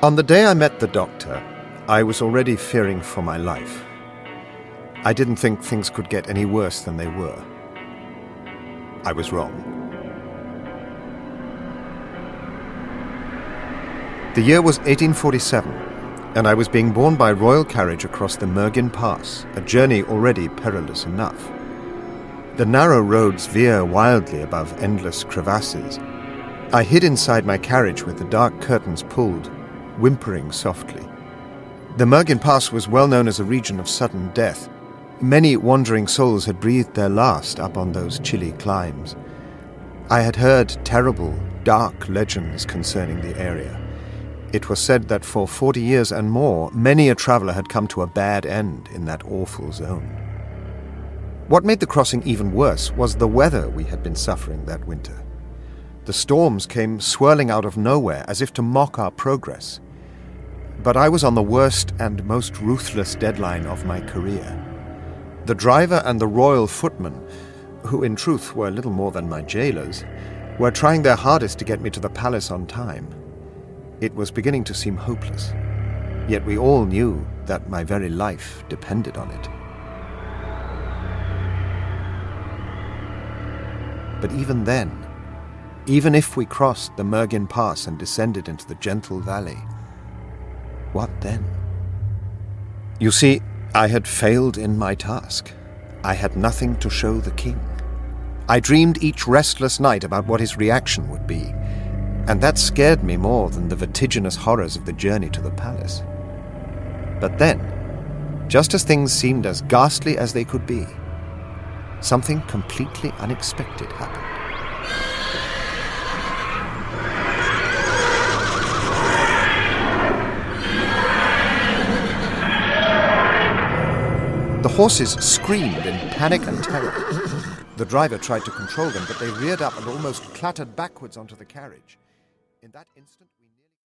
On the day I met the doctor, I was already fearing for my life. I didn't think things could get any worse than they were. I was wrong. The year was 1847, and I was being borne by royal carriage across the Murgin Pass, a journey already perilous enough. The narrow roads veer wildly above endless crevasses. I hid inside my carriage with the dark curtains pulled, whimpering softly. The Murgin Pass was well known as a region of sudden death. Many wandering souls had breathed their last up on those chilly climbs. I had heard terrible, dark legends concerning the area. It was said that for 40 years and more, many a traveller had come to a bad end in that awful zone. What made the crossing even worse was the weather we had been suffering that winter. The storms came swirling out of nowhere as if to mock our progress. But I was on the worst and most ruthless deadline of my career. The driver and the royal footman, who in truth were little more than my jailers, were trying their hardest to get me to the palace on time. It was beginning to seem hopeless, yet we all knew that my very life depended on it. But even then, even if we crossed the Murgin Pass and descended into the gentle valley, what then? You see, I had failed in my task. I had nothing to show the king. I dreamed each restless night about what his reaction would be, and that scared me more than the vertiginous horrors of the journey to the palace. But then, just as things seemed as ghastly as they could be, something completely unexpected happened. The horses screamed in panic and terror. The driver tried to control them, but they reared up and almost clattered backwards onto the carriage. In that instant...